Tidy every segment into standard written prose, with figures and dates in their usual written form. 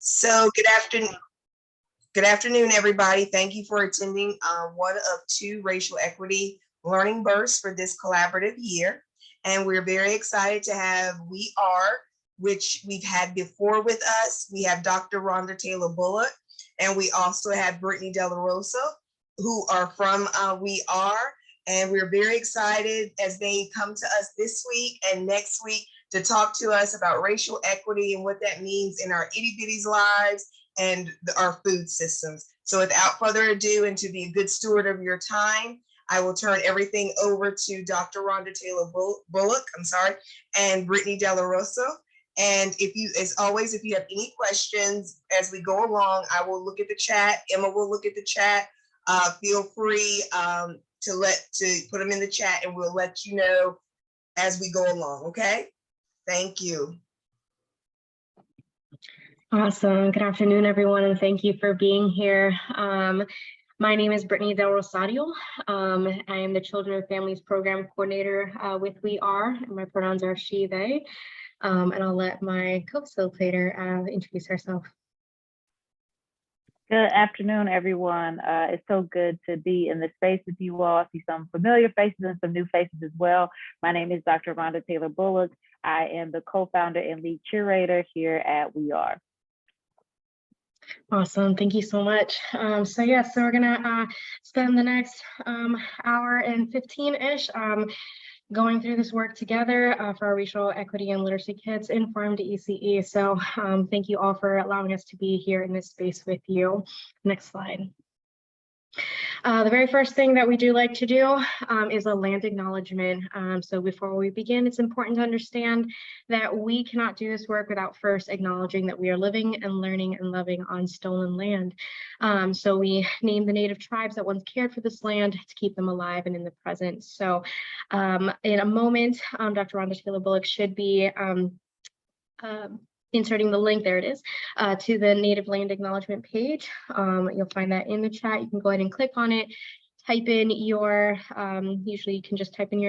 So good afternoon, everybody. Thank you for attending one of two racial equity learning bursts for this collaborative year. And we're very excited to have We Are, which we've had before with us. We have Dr. Rhonda Taylor Bullock, and we also have Brittany De La Rosa, who are from We Are. And we're very excited as they come to us this week and next week to talk to us about racial equity and what that means in our itty bitties lives and our food systems. So without further ado, and to be a good steward of your time, I will turn everything over to Dr. Rhonda Taylor Bullock, and Brittany De La Rosa. And if you, as always, if you have any questions as we go along, I will look at the chat. Emma will look at the chat. Feel free to put them in the chat, and we'll let you know as we go along. Okay. Thank you. Awesome. Good afternoon, everyone, and thank you for being here. My name is Brittany Del Rosario. I am the Children and Families Program Coordinator with We Are, and my pronouns are she, they. And I'll let my co-facilitator introduce herself. Good afternoon, everyone. It's so good to be in the space with you all. I see some familiar faces and some new faces as well. My name is Dr. Rhonda Taylor Bullock. I am the co-founder and lead curator here at We Are. Awesome, thank you so much. So we're gonna spend the next hour and 15-ish going through this work together for our racial equity and literacy kits in Farm to ECE. So thank you all for allowing us to be here in this space with you. Next slide. The very first thing that we do like to do is a land acknowledgement. So before we begin, it's important to understand that we cannot do this work without first acknowledging that we are living and learning and loving on stolen land. So we name the native tribes that once cared for this land to keep them alive and in the present. So in a moment, Dr. Rhonda Taylor Bullock should be inserting the link, there it is, to the Native Land Acknowledgement page. You'll find that in the chat. You can go ahead and click on it, type in your, usually you can just type in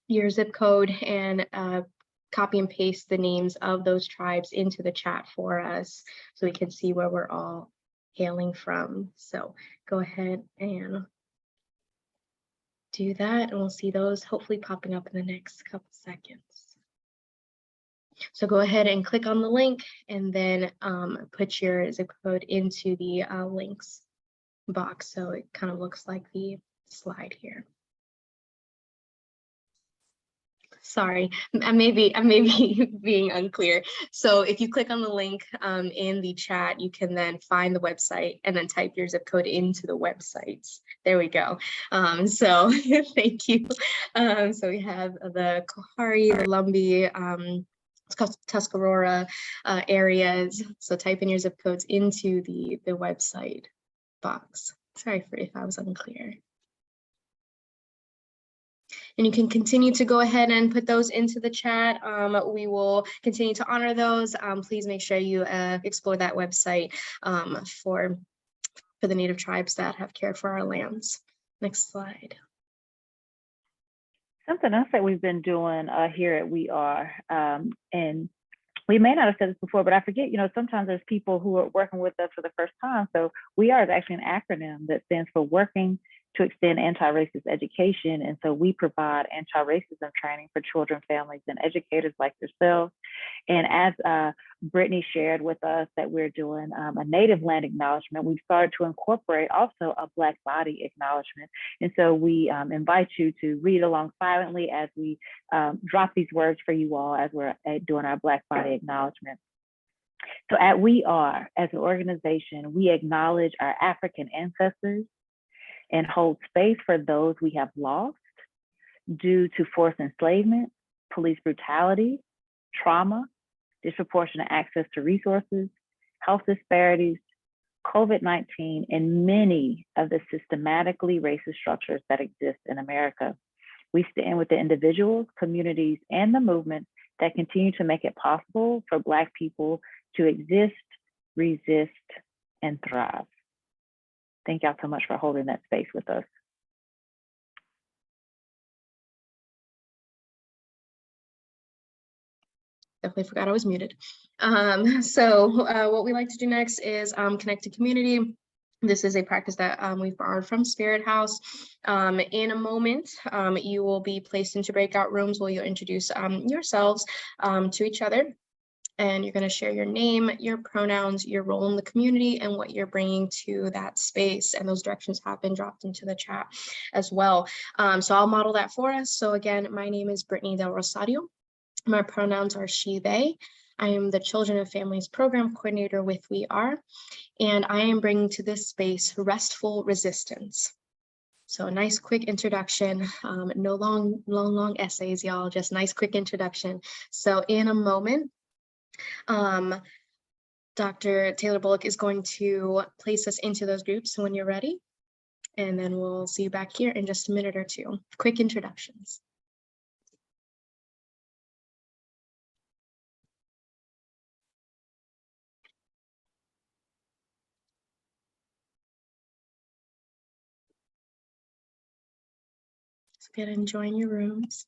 your zip code and copy and paste the names of those tribes into the chat for us so we can see where we're all hailing from. So go ahead and do that, and we'll see those hopefully popping up in the next couple seconds. So go ahead and click on the link and then put your zip code into the links box. So it kind of looks like the slide here. Sorry, I may be being unclear. So if you click on the link in the chat, you can then find the website and then type your zip code into the websites. There we go. So thank you. So we have the Kohari, the Lumbee, Tuscarora areas. So type in your zip codes into the website box. Sorry for if I was unclear. And you can continue to go ahead and put those into the chat. We will continue to honor those. Please make sure you explore that website for the Native tribes that have cared for our lands. Next slide. Something else that we've been doing here at We Are, and we may not have said this before, but I forget, sometimes there's people who are working with us for the first time. So We Are is actually an acronym that stands for Working to Extend Anti-Racist Education. And so we provide anti-racism training for children, families, and educators like yourselves. And as Brittany shared with us that we're doing a Native Land Acknowledgement, we've started to incorporate also a Black Body Acknowledgement. And so we invite you to read along silently as we drop these words for you all as we're doing our Black Body Acknowledgement. So at We Are, as an organization, we acknowledge our African ancestors and hold space for those we have lost due to forced enslavement, police brutality, trauma, disproportionate access to resources, health disparities, COVID-19, and many of the systematically racist structures that exist in America. We stand with the individuals, communities, and the movements that continue to make it possible for Black people to exist, resist, and thrive. Thank y'all so much for holding that space with us. Definitely forgot I was muted. What we like to do next is connect to community. This is a practice that we've borrowed from Spirit House. In a moment, you will be placed into breakout rooms where you'll introduce yourselves to each other. And you're going to share your name, your pronouns, your role in the community, and what you're bringing to that space. And those directions have been dropped into the chat as well. So I'll model that for us. So again, my name is Brittany Del Rosario. My pronouns are she, they. I am the Children and Families Program Coordinator with We Are, and I am bringing to this space restful resistance. So a nice quick introduction, no long essays, y'all, just nice quick introduction. So in a moment, Dr. Taylor Bullock is going to place us into those groups when you're ready, and then we'll see you back here in just a minute or two. Quick introductions. So get enjoying your rooms.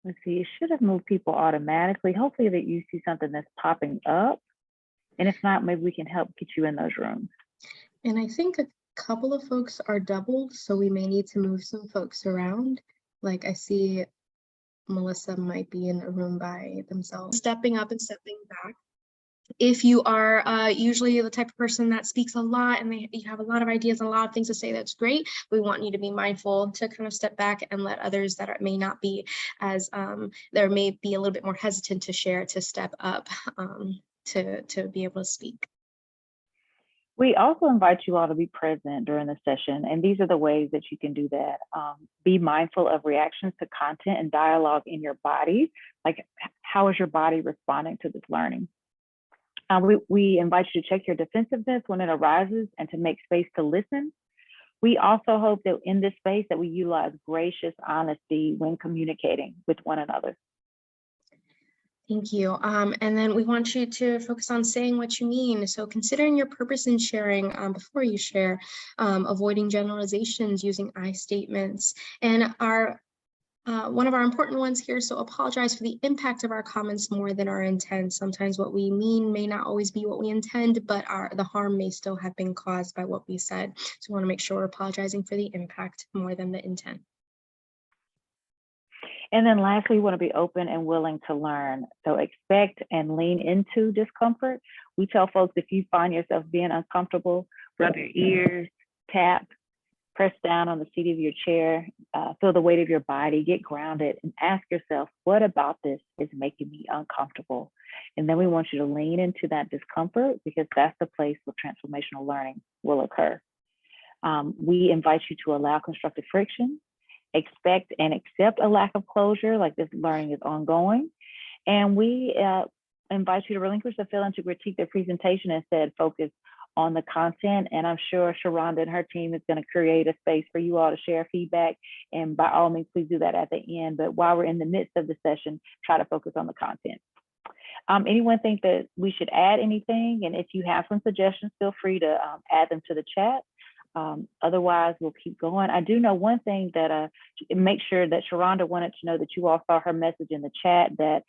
Let's see, it should have moved people automatically. Hopefully that you see something that's popping up. And if not, maybe we can help get you in those rooms. And I think a couple of folks are doubled, so we may need to move some folks around. Like I see Melissa might be in a room by themselves. Stepping up and stepping back. If you are usually the type of person that speaks a lot and you have a lot of ideas and a lot of things to say, that's great. We want you to be mindful to kind of step back and let others that may not be as, there may be a little bit more hesitant to share, to step up to be able to speak. We also invite you all to be present during the session, and these are the ways that you can do that. Be mindful of reactions to content and dialogue in your body, like how is your body responding to this learning? We invite you to check your defensiveness when it arises and to make space to listen. We also hope that in this space that we utilize gracious honesty when communicating with one another. Thank you. And then we want you to focus on saying what you mean. So considering your purpose in sharing before you share, avoiding generalizations, using I statements, and one of our important ones here, so apologize for the impact of our comments more than our intent. Sometimes what we mean may not always be what we intend, but the harm may still have been caused by what we said. So we want to make sure we're apologizing for the impact more than the intent. And then lastly, we want to be open and willing to learn. So expect and lean into discomfort. We tell folks, if you find yourself being uncomfortable, rub your ears, tap, press down on the seat of your chair, feel the weight of your body, get grounded, and ask yourself, what about this is making me uncomfortable? And then we want you to lean into that discomfort, because that's the place where transformational learning will occur. We invite you to allow constructive friction, expect and accept a lack of closure, like this learning is ongoing. And we invite you to relinquish the feeling to critique their presentation, instead focus on the content. And I'm sure Sharonda and her team is going to create a space for you all to share feedback. And by all means, please do that at the end. But while we're in the midst of the session, try to focus on the content. Anyone think that we should add anything? And if you have some suggestions, feel free to add them to the chat. Otherwise, we'll keep going. I do know one thing that make sure that Sharonda wanted to know that you all saw her message in the chat, that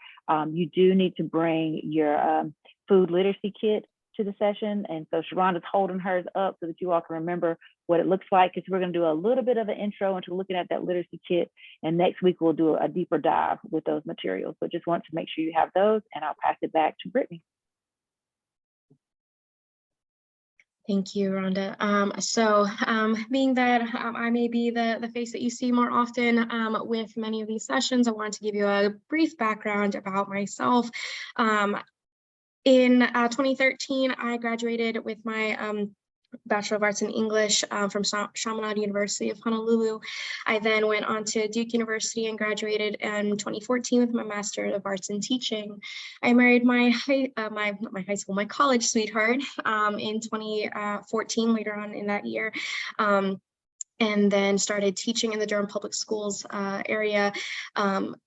you do need to bring your food literacy kit to the session. And so Sharonda's holding hers up so that you all can remember what it looks like, because we're going to do a little bit of an intro into looking at that literacy kit. And next week, we'll do a deeper dive with those materials. So just want to make sure you have those, and I'll pass it back to Brittany. Thank you, Rhonda. Being that I may be the face that you see more often with many of these sessions, I wanted to give you a brief background about myself. In 2013, I graduated with my Bachelor of Arts in English from Chaminade University of Honolulu. I then went on to Duke University and graduated in 2014 with my Master of Arts in Teaching. I married my college sweetheart in 2014, later on in that year. and then started teaching in the Durham Public Schools area,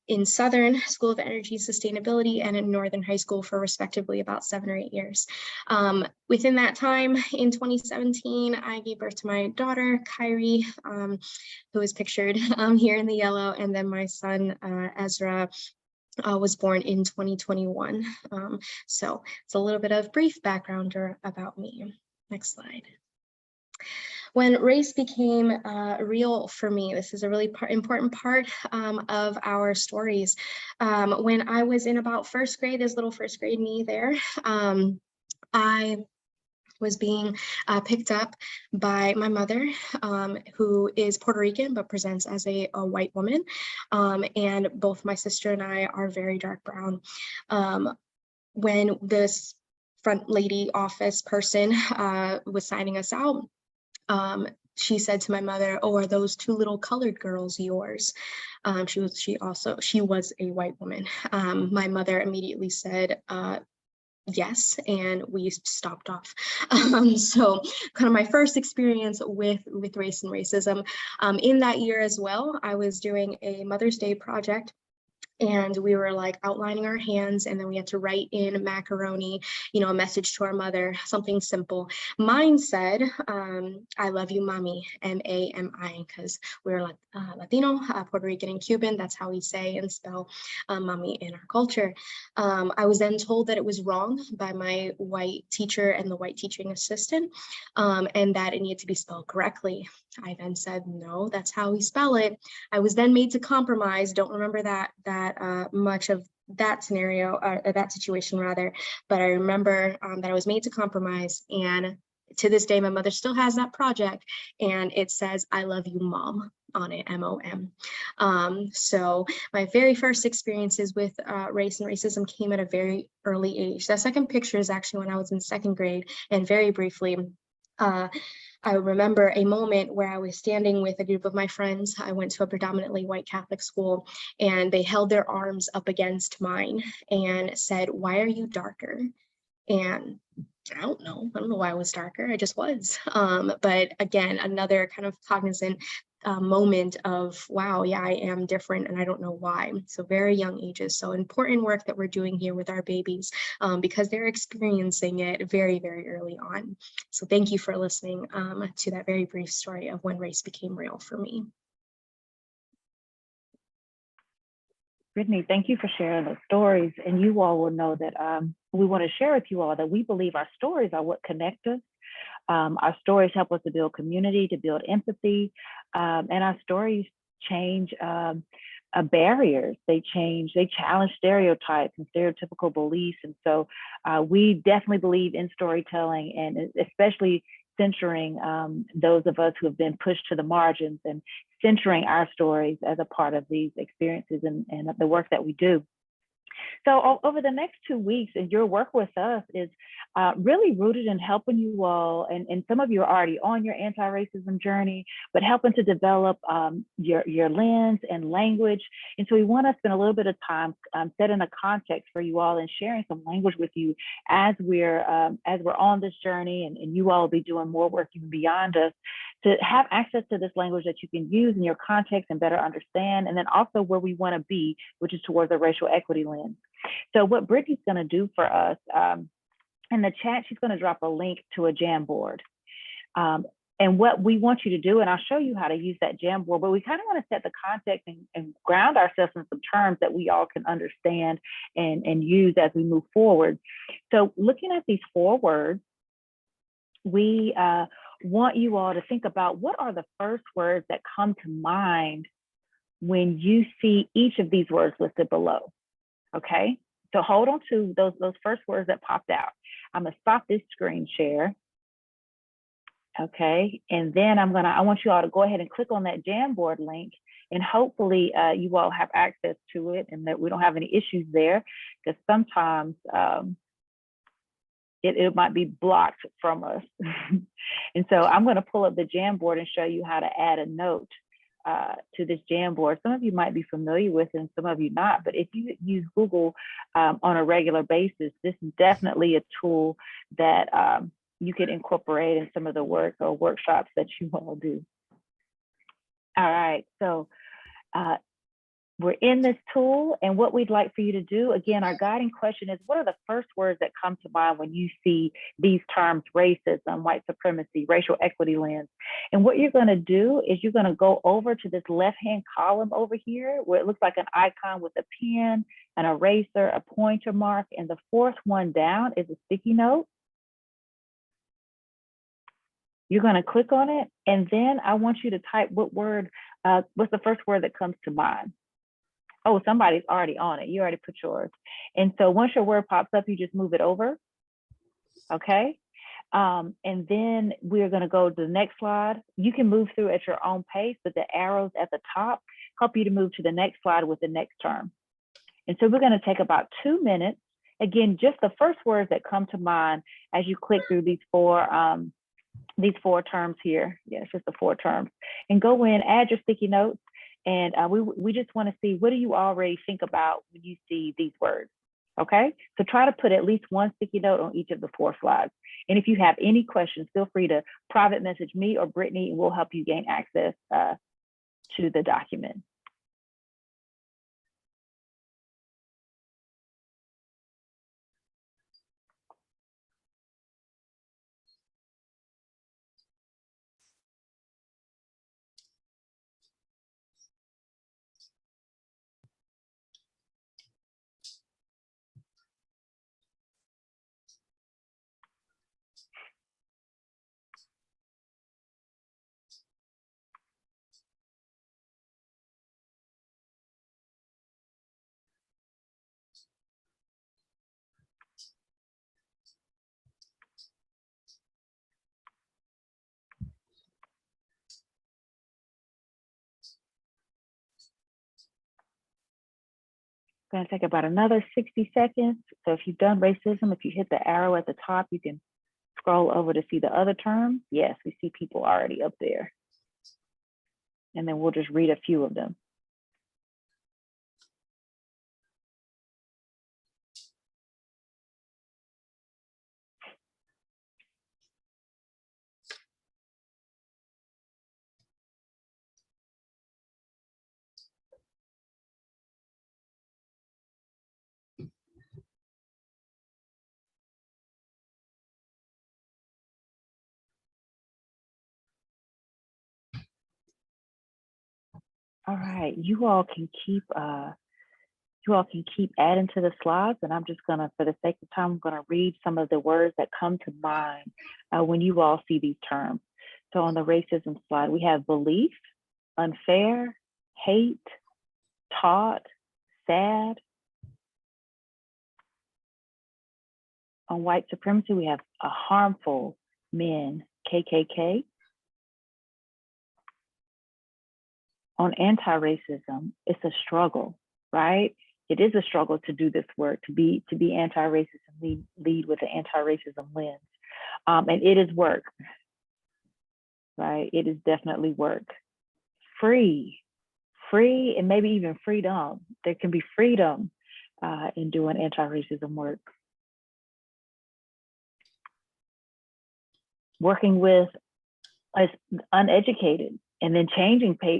in Southern School of Energy and Sustainability and in Northern High School for respectively about 7 or 8 years. Within that time, in 2017, I gave birth to my daughter, Kyrie, who is pictured here in the yellow, and then my son, Ezra, was born in 2021. So it's a little bit of brief background about me. Next slide. When race became real for me, this is a really important part of our stories. When I was in about first grade, there's little first grade me there, I was being picked up by my mother, who is Puerto Rican but presents as a white woman. And both my sister and I are very dark brown. When this front lady office person was signing us out, she said to my mother, "Oh, are those two little colored girls yours?" She was a white woman. My mother immediately said, yes, and we stopped off. So kind of my first experience with race and racism. In that year as well, I was doing a Mother's Day project, and we were like outlining our hands, and then we had to write in macaroni, a message to our mother, something simple. Mine said, "I love you, mommy," M-A-M-I, because we're Latino, Puerto Rican, and Cuban. That's how we say and spell mommy in our culture. I was then told that it was wrong by my white teacher and the white teaching assistant, and that it needed to be spelled correctly. I then said, "No, that's how we spell it." I was then made to compromise. Don't remember that much of that scenario, or that situation rather, but I remember that I was made to compromise, and to this day my mother still has that project, and it says, "I love you, mom," on it, M-O-M. So my very first experiences with race and racism came at a very early age. That second picture is actually when I was in second grade, and very briefly, I remember a moment where I was standing with a group of my friends. I went to a predominantly white Catholic school, and they held their arms up against mine and said, "Why are you darker?" And I don't know why I was darker. I just was. But again, another kind of cognizant moment of, wow, yeah, I am different and I don't know why. So very young ages. So important work that we're doing here with our babies, because they're experiencing it very, very early on. So thank you for listening to that very brief story of when race became real for me. Brittany, thank you for sharing those stories. And you all will know that we want to share with you all that we believe our stories are what connect us. Our stories help us to build community, to build empathy, and our stories change barriers. They challenge stereotypes and stereotypical beliefs. And so we definitely believe in storytelling, and especially centering those of us who have been pushed to the margins, and centering our stories as a part of these experiences and the work that we do. So over the next 2 weeks, and your work with us is really rooted in helping you all, and some of you are already on your anti-racism journey, but helping to develop your lens and language. And so we want to spend a little bit of time setting a context for you all and sharing some language with you as we're on this journey, and you all will be doing more work even beyond us, to have access to this language that you can use in your context and better understand, and then also where we want to be, which is towards a racial equity lens. So what Brittany's going to do for us, in the chat, she's going to drop a link to a Jamboard. And what we want you to do, and I'll show you how to use that Jamboard, but we kind of want to set the context and ground ourselves in some terms that we all can understand and use as we move forward. So looking at these 4 words, we want you all to think about what are the first words that come to mind when you see each of these words listed below. Okay, so hold on to those first words that popped out. I'm gonna stop this screen share. Okay, and then I want you all to go ahead and click on that Jamboard link, and hopefully you all have access to it and that we don't have any issues there, because sometimes it might be blocked from us. And so I'm going to pull up the Jamboard and show you how to add a note to this Jamboard. Some of you might be familiar with it and some of you not, but if you use Google on a regular basis, this is definitely a tool that you can incorporate in some of the work or workshops that you all do. All right, so we're in this tool, and what we'd like for you to do, again, our guiding question is, what are the first words that come to mind when you see these terms, racism, white supremacy, racial equity lens? And what you're gonna do is you're gonna go over to this left-hand column over here, where it looks like an icon with a pen, an eraser, a pointer mark, and the fourth one down is a sticky note. You're gonna click on it, and then I want you to type what word, what's the first word that comes to mind? Oh, somebody's already on it. You already put yours. And so once your word pops up, you just move it over, okay? And then we're gonna go to the next slide. You can move through at your own pace, but the arrows at the top help you to move to the next slide with the next term. And so we're gonna take about 2 minutes. Again, just the first words that come to mind as you click through these four terms here. Yeah, it's just the 4 terms. And go in, add your sticky notes. And we just want to see, what do you already think about when you see these words? Okay, so try to put at least one sticky note on each of the 4 slides. And if you have any questions, feel free to private message me or Brittany, and we'll help you gain access to the document. Going to take about another 60 seconds. So if you've done racism, if you hit the arrow at the top, you can scroll over to see the other terms. Yes, we see people already up there. And then we'll just read a few of them. All right, you all can keep adding to the slides, and I'm just gonna, for the sake of time, I'm gonna read some of the words that come to mind when you all see these terms. So on the racism slide, we have belief, unfair, hate, taught, sad. On white supremacy, we have a harmful, men, KKK. On anti-racism, it's a struggle, right? It is a struggle to do this work, to be anti-racist and lead with an anti-racism lens. And it is work, right? It is definitely work. Free, and maybe even freedom. There can be freedom in doing anti-racism work. Working with uneducated, and then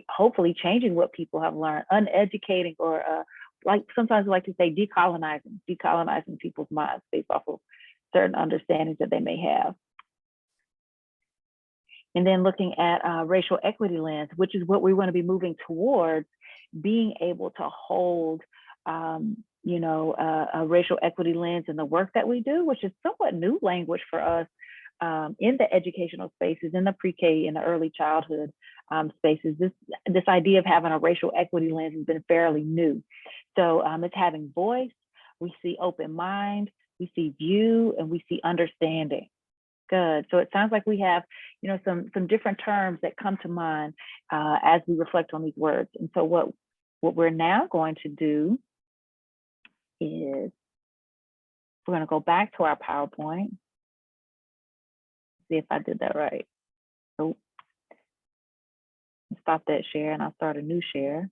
hopefully changing what people have learned, uneducating, or like sometimes we like to say decolonizing people's minds based off of certain understandings that they may have. And then looking at racial equity lens, which is what we want to be moving towards, being able to hold a racial equity lens in the work that we do, which is somewhat new language for us in the educational spaces, in the pre-K, in the early childhood spaces. This idea of having a racial equity lens has been fairly new. So it's having voice, we see open mind, we see view, and we see understanding. Good. So it sounds like we have, some different terms that come to mind as we reflect on these words. And so what we're now going to do is we're going to go back to our PowerPoint. See if I did that right. So stop that share, and I'll start a new share.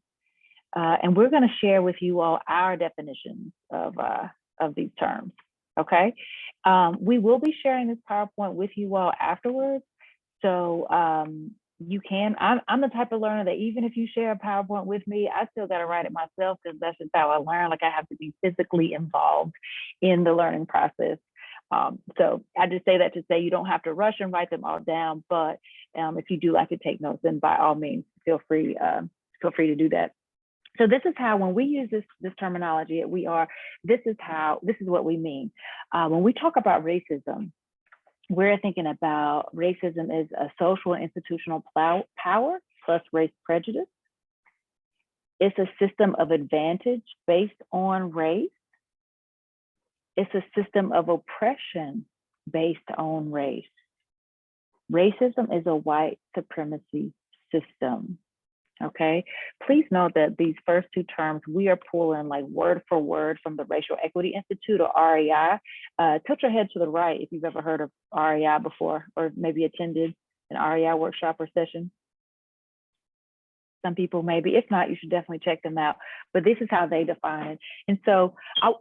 And we're going to share with you all our definitions of these terms. Okay. We will be sharing this PowerPoint with you all afterwards. So you can. I'm the type of learner that even if you share a PowerPoint with me, I still got to write it myself because that's just how I learn. Like I have to be physically involved in the learning process. So I just say that to say you don't have to rush and write them all down, but if you do like to take notes, then by all means, feel free to do that. So this is how, when we use this terminology, this is what we mean. When we talk about racism, we're thinking about racism as a social and institutional power plus race prejudice. It's a system of advantage based on race. It's a system of oppression based on race. Racism is a white supremacy system. Okay, please note that these first two terms we are pulling like word for word from the Racial Equity Institute, or REI. Tilt your head to the right if you've ever heard of REI before, or maybe attended an REI workshop or session. Some people maybe. If not, you should definitely check them out. But this is how they define it. And so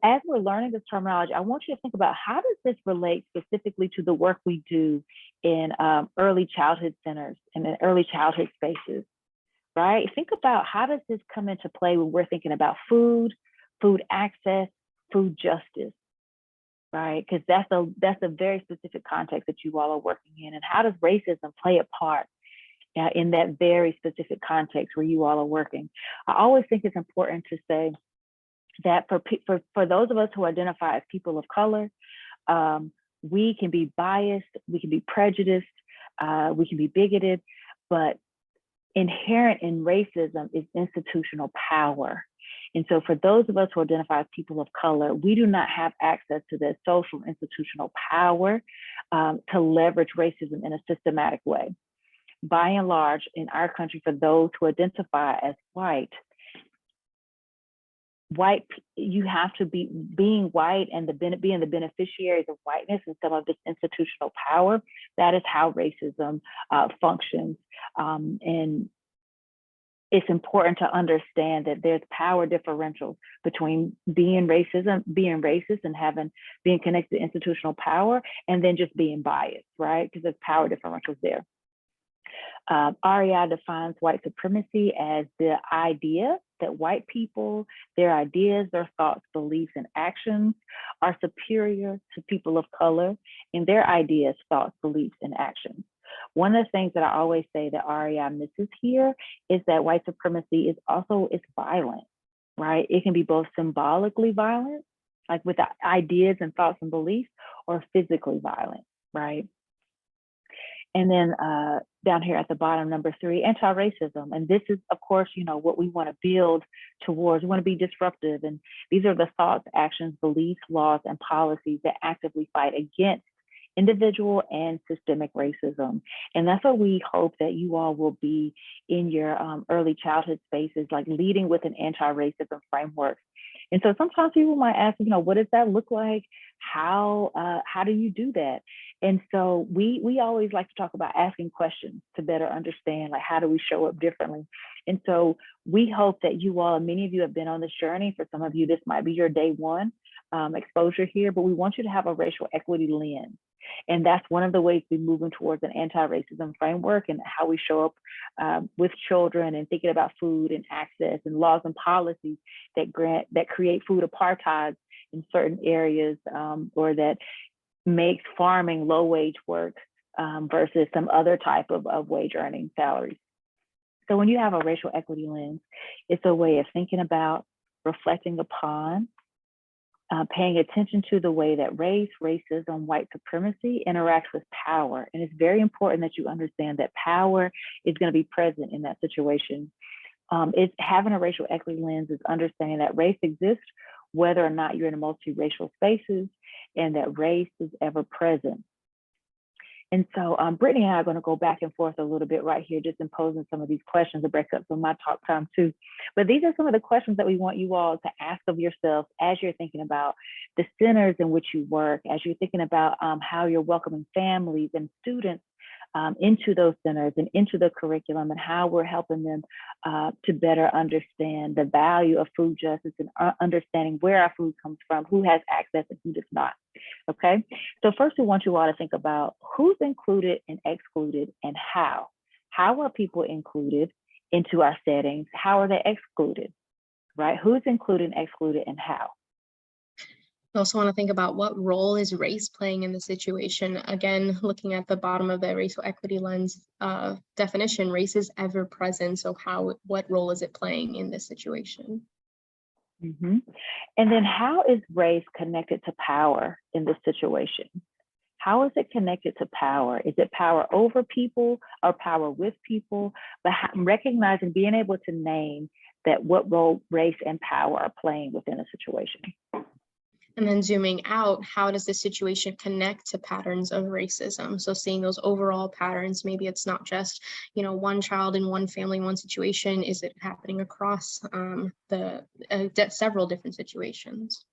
as we're learning this terminology, I want you to think about, how does this relate specifically to the work we do in early childhood centers and in early childhood spaces? Right? Think about, how does this come into play when we're thinking about food access, food justice, right? Because that's a very specific context that you all are working in. And how does racism play a part in that very specific context where you all are working? I always think it's important to say that for those of us who identify as people of color, we can be biased, we can be prejudiced, we can be bigoted, but inherent in racism is institutional power. And so for those of us who identify as people of color, we do not have access to the social institutional power to leverage racism in a systematic way. By and large, in our country, for those who identify as white, you have to be being white and being the beneficiaries of whiteness and some of this institutional power. That is how racism functions. And it's important to understand that there's power differentials between being racist and being connected to institutional power, and then just being biased, right? Because there's power differentials there. REI defines white supremacy as the idea that white people, their ideas, their thoughts, beliefs, and actions are superior to people of color in their ideas, thoughts, beliefs, and actions. One of the things that I always say that REI misses here is that white supremacy is violent, right? It can be both symbolically violent, like with the ideas and thoughts and beliefs, or physically violent, right? And then down here at the bottom, number 3, anti-racism. And this is, of course, what we want to build towards. We want to be disruptive. And these are the thoughts, actions, beliefs, laws, and policies that actively fight against individual and systemic racism. And that's what we hope that you all will be in your early childhood spaces, like leading with an anti-racism framework. And so sometimes people might ask, what does that look like? How do you do that? And so we always like to talk about asking questions to better understand, like, how do we show up differently? And so we hope that you all, and many of you have been on this journey. For some of you, this might be your day one exposure here, but we want you to have a racial equity lens. And that's one of the ways we're moving towards an anti-racism framework, and how we show up with children, and thinking about food and access and laws and policies that create food apartheid in certain areas, or that makes farming low-wage work versus some other type of wage earning salaries. So when you have a racial equity lens, it's a way of thinking about, reflecting upon, paying attention to the way that race, racism, white supremacy interacts with power. And it's very important that you understand that power is going to be present in that situation. It's having a racial equity lens is understanding that race exists whether or not you're in multiracial spaces, and that race is ever present. And so Brittany and I are going to go back and forth a little bit right here, just imposing some of these questions to break up some of my talk time too. But these are some of the questions that we want you all to ask of yourselves as you're thinking about the centers in which you work, as you're thinking about how you're welcoming families and students into those centers and into the curriculum, and how we're helping them to better understand the value of food justice, and understanding where our food comes from, who has access and who does not. Okay, so first we want you all to think about who's included and excluded, and how. How are people included into our settings? How are they excluded, right? Who's included and excluded and how? I also want to think about what role is race playing in the situation. Again, looking at the bottom of the racial equity lens definition, race is ever present. So what role is it playing in this situation? Mm-hmm. And then how is race connected to power in this situation? How is it connected to power? Is it power over people or power with people? But recognizing, being able to name that what role race and power are playing within a situation. And then zooming out, how does this situation connect to patterns of racism? So seeing those overall patterns, maybe it's not just, one child in one family, one situation. Is it happening across several different situations?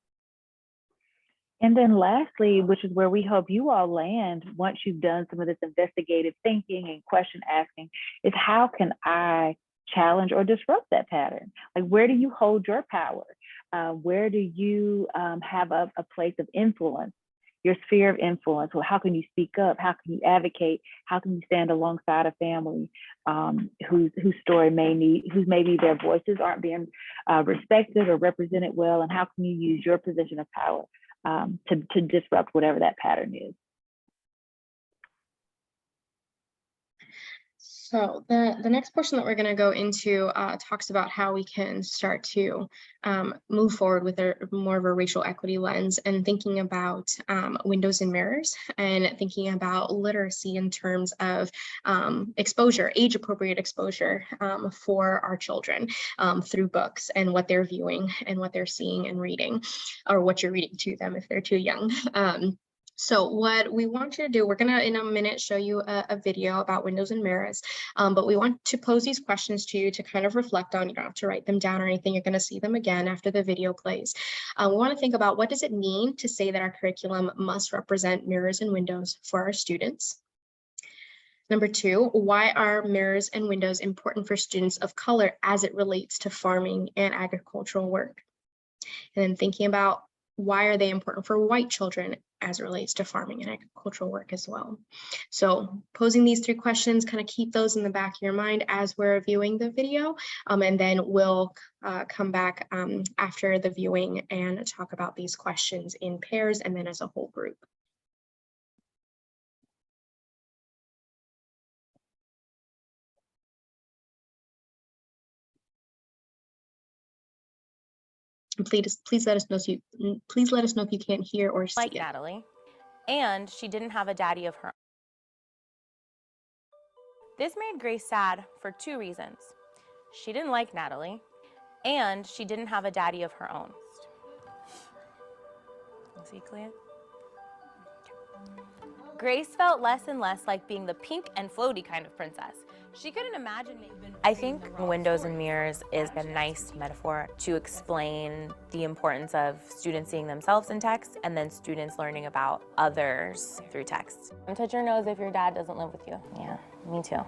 And then lastly, which is where we hope you all land once you've done some of this investigative thinking and question asking, is how can I challenge or disrupt that pattern? Like, where do you hold your power? Where do you have a place of influence, your sphere of influence? Well, how can you speak up? How can you advocate? How can you stand alongside a family whose story whose maybe their voices aren't being respected or represented well? And how can you use your position of power to disrupt whatever that pattern is? So the next portion that we're going to go into talks about how we can start to move forward with more of a racial equity lens and thinking about windows and mirrors and thinking about literacy in terms of exposure, age-appropriate exposure for our children through books and what they're viewing and what they're seeing and reading, or what you're reading to them if they're too young. So what we want you to do, we're going to in a minute show you a video about windows and mirrors, but we want to pose these questions to you to kind of reflect on. You don't have to write them down or anything. You're going to see them again after the video plays. We want to think about, what does it mean to say that our curriculum must represent mirrors and windows for our students? Number 2, why are mirrors and windows important for students of color as it relates to farming and agricultural work? And then thinking about, why are they important for white children as it relates to farming and agricultural work as well? So posing these 3 questions, kind of keep those in the back of your mind as we're viewing the video, and then we'll come back after the viewing and talk about these questions in pairs and then as a whole group. Please let us know if you can't hear or see like it. Natalie, and she didn't have a daddy of her own. This made Grace sad for 2 reasons. She didn't like Natalie, and she didn't have a daddy of her own. Is he clear? Grace felt less and less like being the pink and floaty kind of princess. She couldn't imagine me. I think windows and mirrors is a nice metaphor to explain the importance of students seeing themselves in text and then students learning about others through text. Touch your nose if your dad doesn't live with you. Yeah, me too.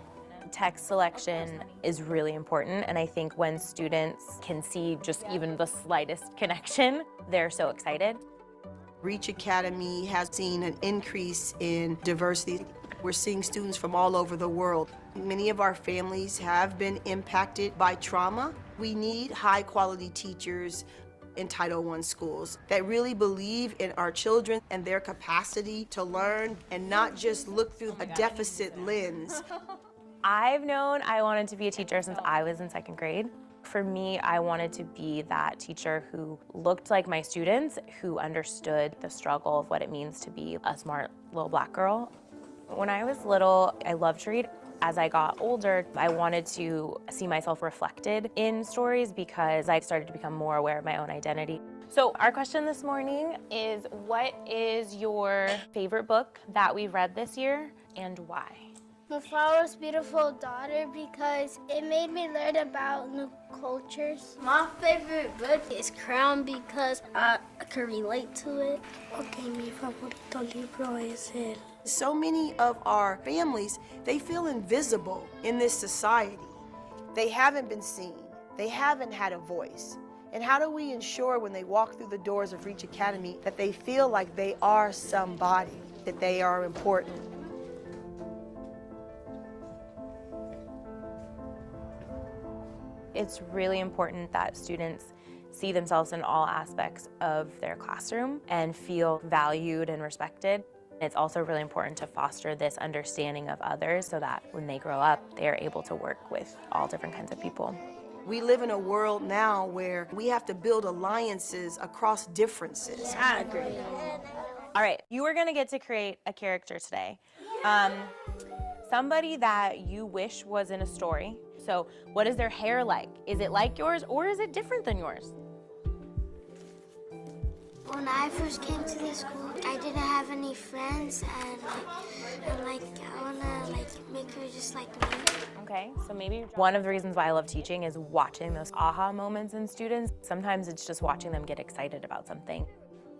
Text selection is really important, and I think when students can see just even the slightest connection, they're so excited. Reach Academy has seen an increase in diversity. We're seeing students from all over the world. Many of our families have been impacted by trauma. We need high-quality teachers in Title I schools that really believe in our children and their capacity to learn and not just look through a deficit lens. I've known I wanted to be a teacher since I was in 2nd grade. For me, I wanted to be that teacher who looked like my students, who understood the struggle of what it means to be a smart little Black girl. When I was little, I loved to read. As I got older, I wanted to see myself reflected in stories because I started to become more aware of my own identity. So our question this morning is, what is your favorite book that we've read this year and why? The Flower's Beautiful Daughter, because it made me learn about new cultures. My favorite book is Crown because I can relate to it. Okay, mi favorito libro es el. So many of our families, they feel invisible in this society. They haven't been seen. They haven't had a voice. And how do we ensure when they walk through the doors of Reach Academy that they feel like they are somebody, that they are important? It's really important that students see themselves in all aspects of their classroom and feel valued and respected. It's also really important to foster this understanding of others so that when they grow up, they are able to work with all different kinds of people. We live in a world now where we have to build alliances across differences. I agree. All right, you are gonna get to create a character today. Somebody that you wish was in a story. So what is their hair like? Is it like yours or is it different than yours? When I first came to this school, I didn't have any friends, and I wanna make her just like me. Okay, so maybe one of the reasons why I love teaching is watching those aha moments in students. Sometimes it's just watching them get excited about something.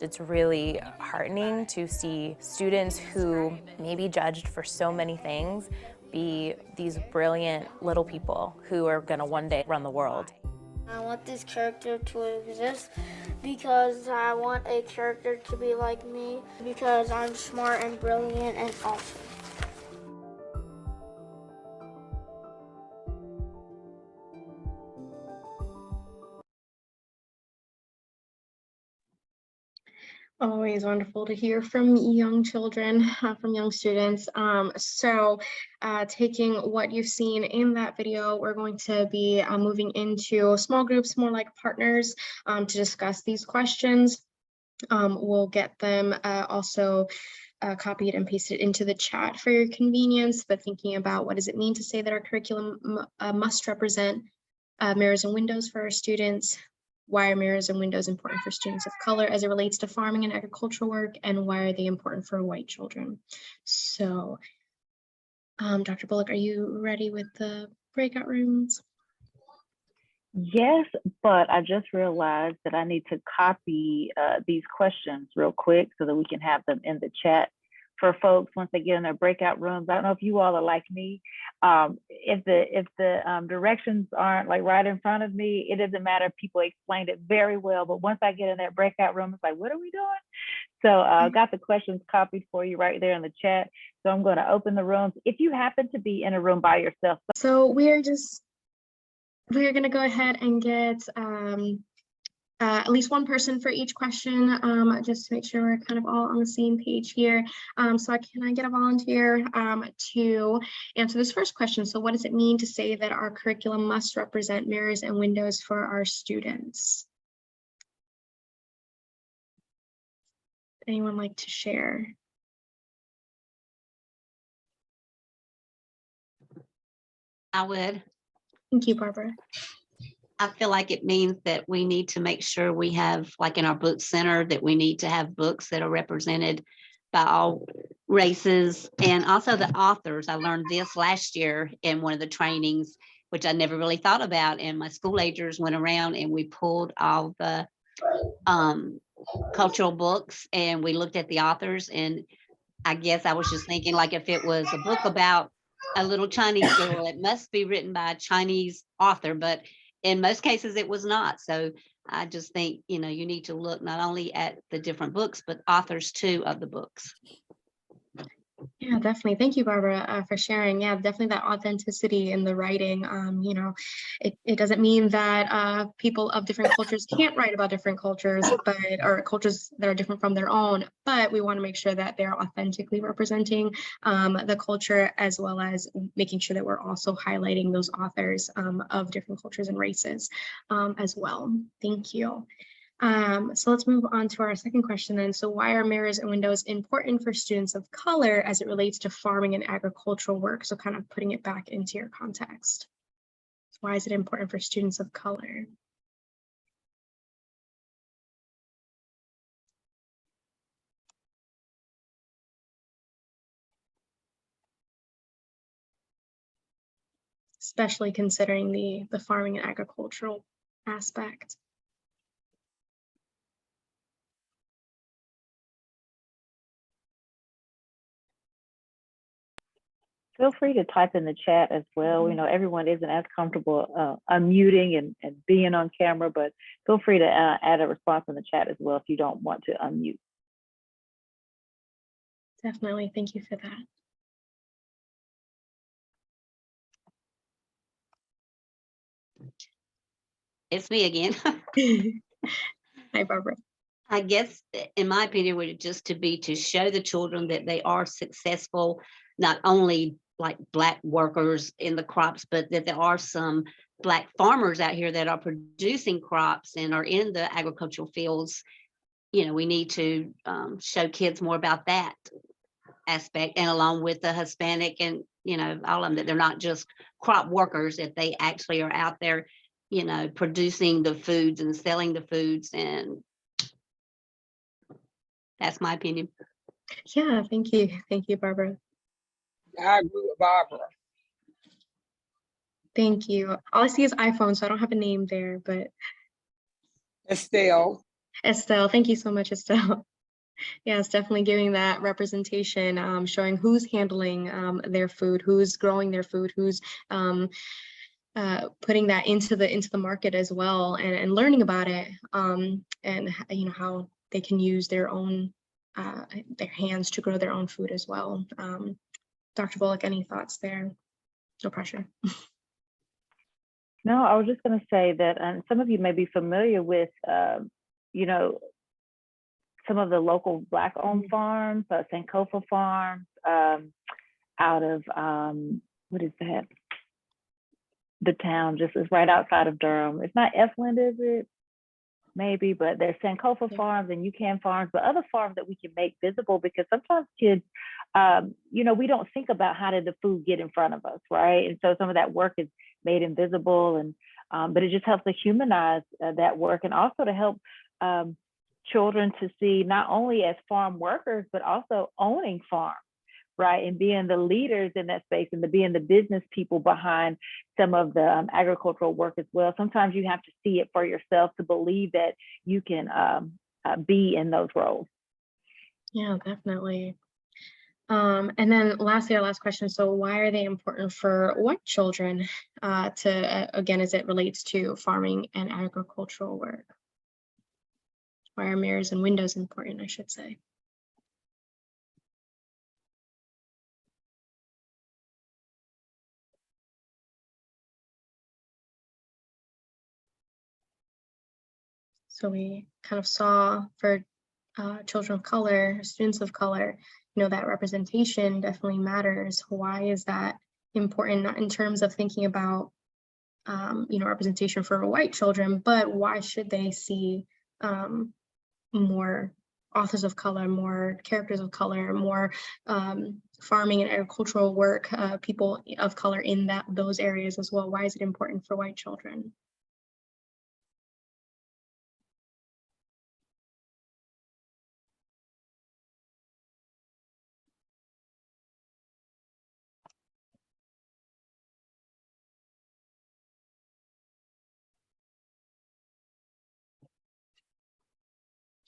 It's really heartening to see students who may be judged for so many things be these brilliant little people who are gonna one day run the world. I want this character to exist because I want a character to be like me because I'm smart and brilliant and awesome. Always wonderful to hear from young children, from young students. Taking what you've seen in that video, we're going to be moving into small groups, more like partners, to discuss these questions. We'll get them also copied and pasted into the chat for your convenience, but thinking about what does it mean to say that our curriculum must represent mirrors and windows for our students. Why are mirrors and windows important for students of color as it relates to farming and agricultural work, and why are they important for white children? So, Dr. Bullock, are you ready with the breakout rooms? Yes, but I just realized that I need to copy these questions real quick so that we can have them in the chat for folks once they get in their breakout rooms. I don't know if you all are like me. If the directions aren't like right in front of me, it doesn't matter if people explained it very well, but once I get in that breakout room, it's like, what are we doing? So I got the questions copied for you right there in the chat. So I'm going to open the rooms. If you happen to be in a room by yourself. So we're going to go ahead and get at least one person for each question, just to make sure we're kind of all on the same page here. So can I get a volunteer to answer this first question? So what does it mean to say that our curriculum must represent mirrors and windows for our students? Anyone like to share? I would. Thank you, Barbara. I feel like it means that we need to make sure we have, like in our book center, that we need to have books that are represented by all races and also the authors. I learned this last year in one of the trainings, which I never really thought about. And my school agers went around and we pulled all the cultural books and we looked at the authors. And I guess I was just thinking, like, if it was a book about a little Chinese girl, it must be written by a Chinese author, but in most cases it was not. So I just think, you need to look not only at the different books, but authors too of the books. Yeah, definitely. Thank you, Barbara, for sharing. Yeah, definitely that authenticity in the writing. It doesn't mean that people of different cultures can't write about different cultures, or cultures that are different from their own, but we want to make sure that they're authentically representing the culture, as well as making sure that we're also highlighting those authors of different cultures and races as well. Thank you. So let's move on to our second question then. So why are mirrors and windows important for students of color as it relates to farming and agricultural work? So kind of putting it back into your context. So why is it important for students of color? Especially considering the farming and agricultural aspect. Feel free to type in the chat as well. Everyone isn't as comfortable unmuting and being on camera, but feel free to add a response in the chat as well if you don't want to unmute. Definitely. Thank you for that. It's me again. Hi, Barbara. I guess, in my opinion, would just to show the children that they are successful, not only like Black workers in the crops, but that there are some Black farmers out here that are producing crops and are in the agricultural fields. You know, we need to show kids more about that aspect, and along with the Hispanic and, you know, all of them, that they're not just crop workers, that they actually are out there, you know, producing the foods and selling the foods. And that's my opinion. Yeah, thank you. Thank you, Barbara. I agree with Barbara. Thank you. All I see is iPhone, so I don't have a name there, but Estelle. Estelle, thank you so much, Estelle. Yes, definitely giving that representation, showing who's handling their food, who's growing their food, who's putting that into the market as well, and learning about it, and you know how they can use their own their hands to grow their own food as well. Dr. Bullock, any thoughts there? No pressure. No, I was just going to say that some of you may be familiar with, you know, some of the local Black-owned farms, Sankofa Farms, out of, what is that? The town just is right outside of Durham. It's not Efland, is it? Maybe, but there's Sankofa Farms and UCAN Farms, but other farms that we can make visible, because sometimes kids, you know, we don't think about how did the food get in front of us, right? And so some of that work is made invisible, and but it just helps to humanize that work, and also to help children to see not only as farm workers, but also owning farms, right? And being the leaders in that space, and being the business people behind some of the agricultural work as well. Sometimes you have to see it for yourself to believe that you can be in those roles. Yeah, definitely. And then lastly, our last question. So why are they important for white children again, as it relates to farming and agricultural work? Why are mirrors and windows important, I should say? So we kind of saw for children of color, students of color, you know, that representation definitely matters. Why is that important? Not in terms of thinking about, you know, representation for white children, but why should they see more authors of color, more characters of color, more farming and agricultural work, people of color in those areas as well? Why is it important for white children?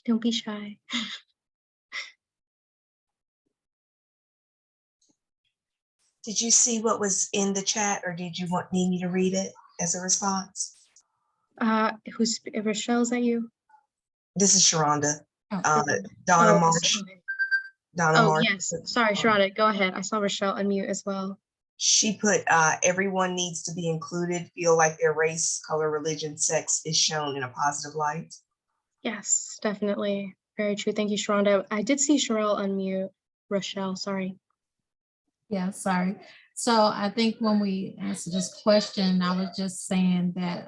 Don't be shy. Did you see what was in the chat, or did you need me to read it as a response? Who's Rochelle's that you? This is Sharonda. Oh, Donna oh, Marsh. okay. Donna Oh, Marsh. yes. Sorry, Sharonda, go ahead. I saw Rochelle unmute as well. She put, everyone needs to be included, feel like their race, color, religion, sex is shown in a positive light. Yes, definitely. Very true. Thank you, Sharonda. I did see Sherelle unmute. Rochelle, sorry. Yeah, sorry. So I think when we answered this question, I was just saying that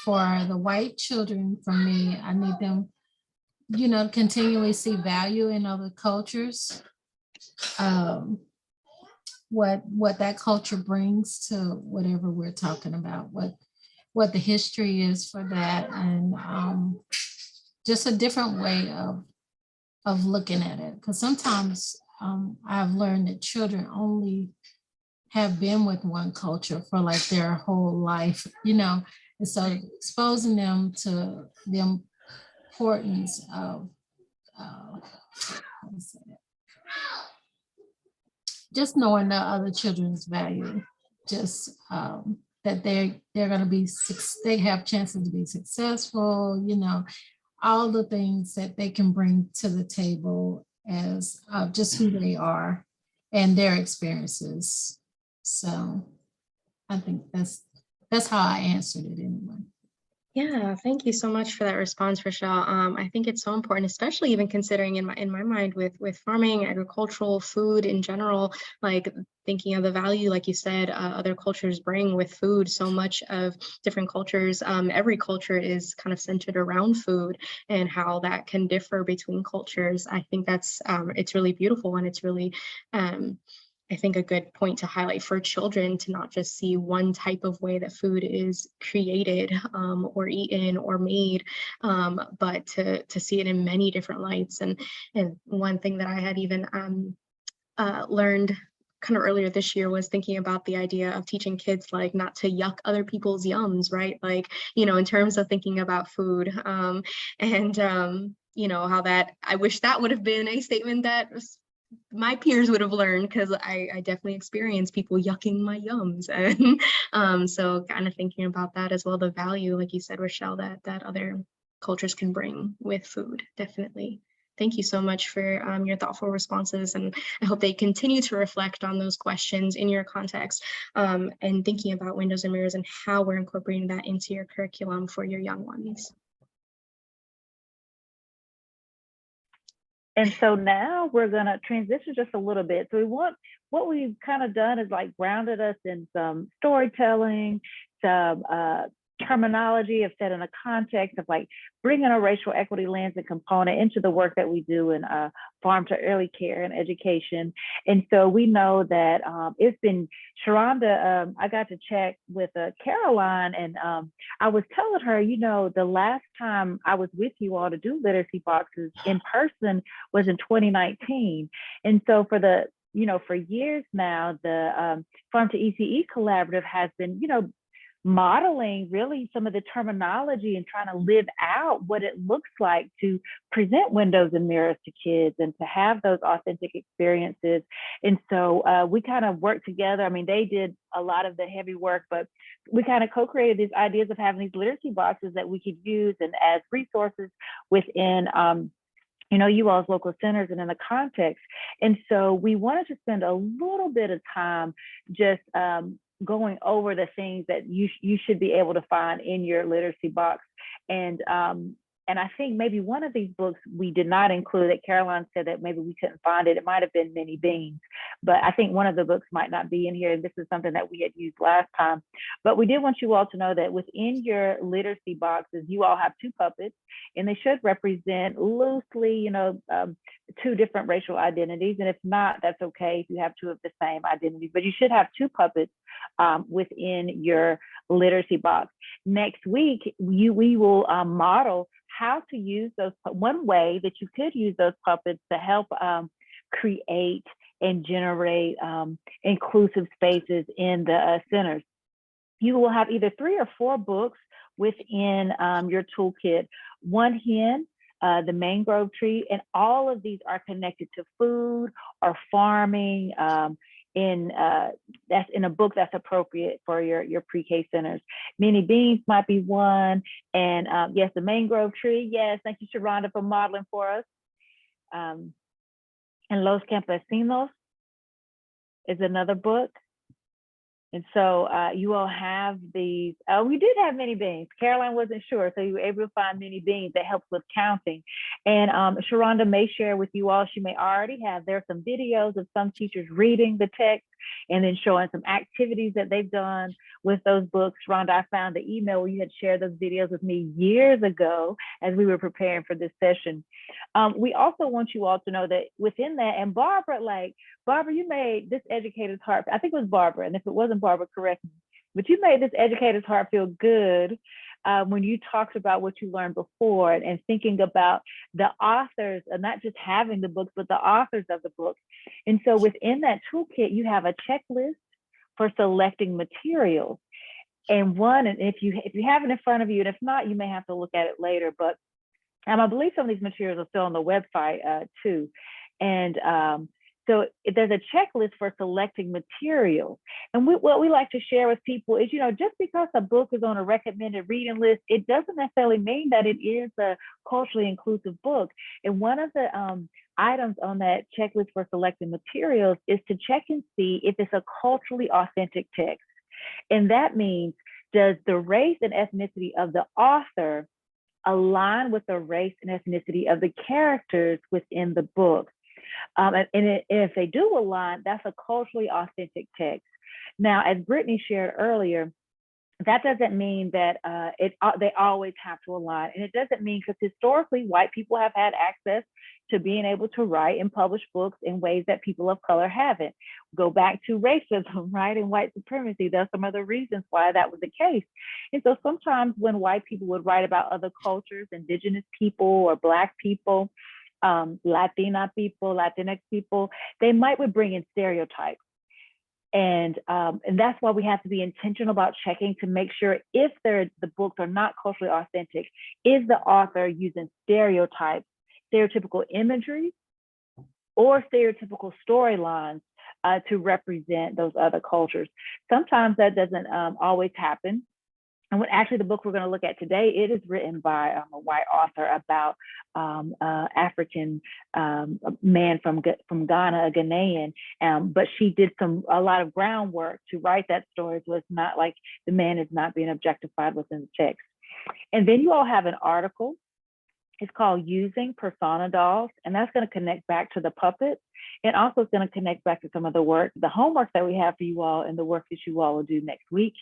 for the white children, for me, I need them, you know, continually see value in other cultures. What that culture brings to whatever we're talking about, what the history is for that, and just a different way of looking at it. Because sometimes I've learned that children only have been with one culture for like their whole life, you know, and so exposing them to the importance of just knowing the other children's value, just that they're going to be, they have chances to be successful, you know, all the things that they can bring to the table as just who they are and their experiences. So I think that's how I answered it anyway. Yeah, thank you so much for that response, Rochelle. I think it's so important, especially even considering in my mind with farming, agricultural, food in general, like thinking of the value, like you said, other cultures bring with food. So much of different cultures, every culture is kind of centered around food and how that can differ between cultures. I think that's it's really beautiful and it's really I think a good point to highlight for children to not just see one type of way that food is created or eaten or made, but to see it in many different lights. And one thing that I had even learned kind of earlier this year was thinking about the idea of teaching kids like not to yuck other people's yums, right? Like, you know, in terms of thinking about food and you know, how that I wish that would have been a statement that my peers would have learned, because I definitely experienced people yucking my yums. And so kind of thinking about that as well, the value, like you said, Rochelle, that other cultures can bring with food, definitely. Thank you so much for your thoughtful responses, and I hope they continue to reflect on those questions in your context and thinking about windows and mirrors and how we're incorporating that into your curriculum for your young ones. And so now we're going to transition just a little bit. So what we've kind of done is like grounded us in some storytelling, some terminology of setting a context of like bringing a racial equity lens and component into the work that we do in farm to early care and education. And so we know that it's been, Sharonda, I got to check with Caroline, and I was telling her, you know, the last time I was with you all to do literacy boxes in person was in 2019. And so for the, you know, for years now, the Farm to ECE Collaborative has been, you know, modeling really some of the terminology and trying to live out what it looks like to present windows and mirrors to kids and to have those authentic experiences. And so we kind of worked together. I mean, they did a lot of the heavy work, but we kind of co-created these ideas of having these literacy boxes that we could use and as resources within you know, you all's local centers and in the context. And so we wanted to spend a little bit of time just going over the things that you should be able to find in your literacy box. And I think maybe one of these books we did not include, that Caroline said that maybe we couldn't find it. It might have been Many Beans, but I think one of the books might not be in here. And this is something that we had used last time. But we did want you all to know that within your literacy boxes, you all have two puppets, and they should represent loosely, you know, two different racial identities. And if not, that's okay if you have two of the same identities, but you should have two puppets within your literacy box. Next week, we will model how to use those, one way that you could use those puppets to help create and generate inclusive spaces in the centers. You will have either 3 or 4 books within your toolkit. One Hen, the mangrove tree, and all of these are connected to food or farming, that's in a book that's appropriate for your pre-K centers. Many Beans might be one, and yes, the mangrove tree. Yes, thank you, Sharonda, for modeling for us. And Los Campesinos is another book. And so you all have these, we did have Many Beans. Caroline wasn't sure, so you were able to find Many Beans that helps with counting. And Sharonda may share with you all, she may already have, there are some videos of some teachers reading the text and then showing some activities that they've done with those books. Sharonda, I found the email where you had shared those videos with me years ago as we were preparing for this session. We also want you all to know that within that, and Barbara, you made this educator's heart, I think it was Barbara, and if it wasn't Barbara, correct me, but you made this educator's heart feel good when you talked about what you learned before and thinking about the authors, and not just having the books, but the authors of the book. And so within that toolkit, you have a checklist for selecting materials. And if you have it in front of you, and if not, you may have to look at it later, but I believe some of these materials are still on the website too. And so there's a checklist for selecting materials. And what we like to share with people is, you know, just because a book is on a recommended reading list, it doesn't necessarily mean that it is a culturally inclusive book. And one of the items on that checklist for selecting materials is to check and see if it's a culturally authentic text. And that means does the race and ethnicity of the author align with the race and ethnicity of the characters within the book? If they do align, that's a culturally authentic text. Now, as Brittany shared earlier, that doesn't mean that they always have to align. And it doesn't mean, because historically, white people have had access to being able to write and publish books in ways that people of color haven't. Go back to racism, right, and white supremacy. There's some other reasons why that was the case. And so sometimes when white people would write about other cultures, indigenous people or Black people, Latina people, Latinx people, they would bring in stereotypes. And that's why we have to be intentional about checking to make sure if the books are not culturally authentic, is the author using stereotypes, stereotypical imagery, or stereotypical storylines to represent those other cultures. Sometimes that doesn't always happen. And actually, the book we're going to look at today, it is written by a white author about African man from Ghana, a Ghanaian. But she did a lot of groundwork to write that story, so it's not like the man is not being objectified within the text. And then you all have an article. It's called Using Persona Dolls, and that's going to connect back to the puppets. And also it's going to connect back to some of the homework that we have for you all and the work that you all will do next week.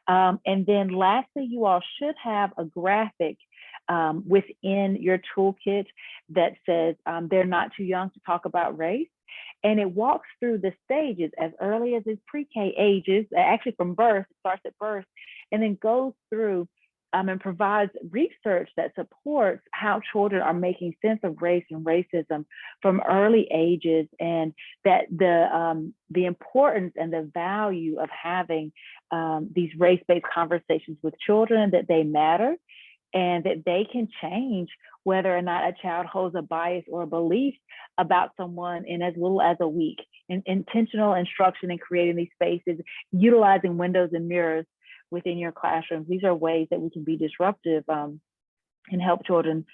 And then lastly, you all should have a graphic within your toolkit that says they're not too young to talk about race. And it walks through the stages as early as its pre-K ages, actually from birth, it starts at birth, and then goes through and provides research that supports how children are making sense of race and racism from early ages, and that the importance and the value of having these race-based conversations with children, that they matter, and that they can change whether or not a child holds a bias or a belief about someone in as little as a week. And intentional instruction in creating these spaces, utilizing windows and mirrors within your classrooms. These are ways that we can be disruptive and help children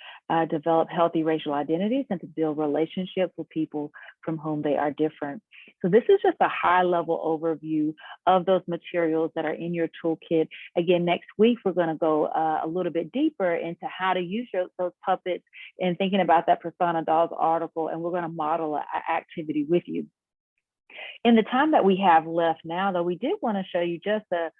develop healthy racial identities and to build relationships with people from whom they are different. So this is just a high level overview of those materials that are in your toolkit. Again, next week, we're gonna go a little bit deeper into how to use those puppets and thinking about that Persona Dolls article, and we're gonna model an activity with you. In the time that we have left now, though, we did wanna show you just a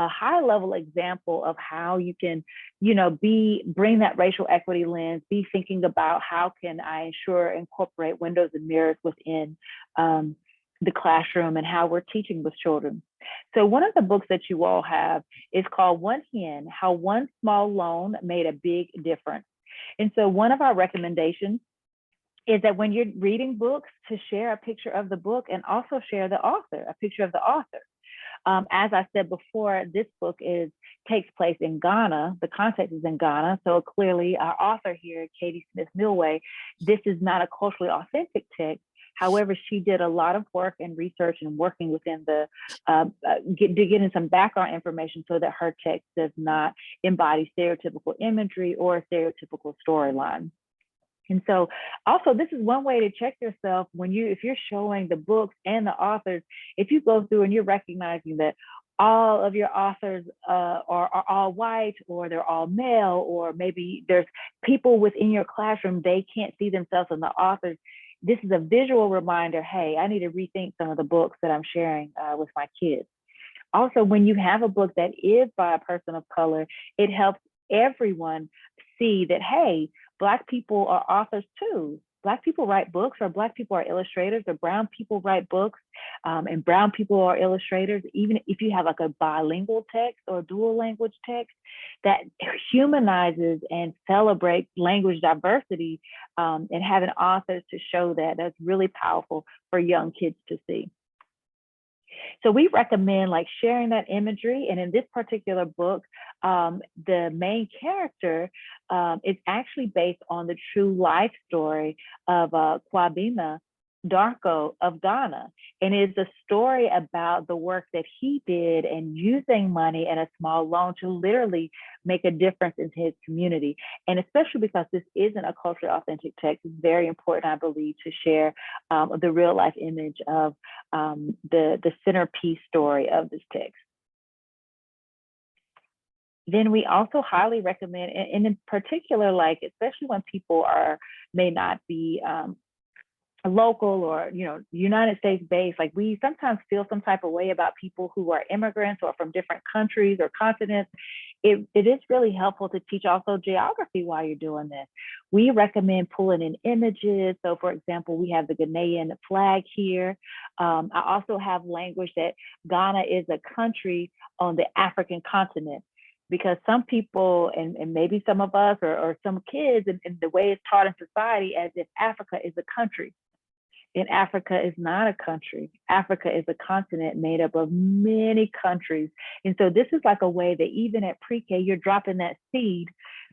high level example of how you can, bring that racial equity lens, be thinking about how can I incorporate windows and mirrors within the classroom and how we're teaching with children. So one of the books that you all have is called One Hen, How One Small Loan Made a Big Difference. And so one of our recommendations is that when you're reading books, to share a picture of the book and also share a picture of the author. As I said before, this book takes place in Ghana. The context is in Ghana. So clearly our author here, Katie Smith Milway, this is not a culturally authentic text. However, she did a lot of work and research and working within getting some background information so that her text does not embody stereotypical imagery or a stereotypical storyline. And so also, this is one way to check yourself if you're showing the books and the authors, if you go through and you're recognizing that all of your authors are all white, or they're all male, or maybe there's people within your classroom, they can't see themselves in the authors. This is a visual reminder, hey, I need to rethink some of the books that I'm sharing with my kids. Also, when you have a book that is by a person of color, it helps everyone see that, hey, Black people are authors too. Black people write books, or Black people are illustrators, or brown people write books, and brown people are illustrators. Even if you have like a bilingual text or dual language text that humanizes and celebrates language diversity, and having authors to show that's really powerful for young kids to see. So we recommend sharing that imagery. And in this particular book, the main character is actually based on the true life story of Kwabena Darko of Ghana. And it's a story about the work that he did and using money and a small loan to literally make a difference in his community. And especially because this isn't a culturally authentic text, it's very important, I believe, to share the real life image of the centerpiece story of this text. then we also highly recommend, and in particular, like especially when people may not be local or United States based, like we sometimes feel some type of way about people who are immigrants or from different countries or continents. It is really helpful to teach also geography while you're doing this. We recommend pulling in images. So for example, we have the Ghanaian flag here. I also have language that Ghana is a country on the African continent, because some people and maybe some of us or some kids and the way it's taught in society as if Africa is a country. And Africa is not a country. Africa is a continent made up of many countries. And so this is like a way that even at pre-K, you're dropping that seed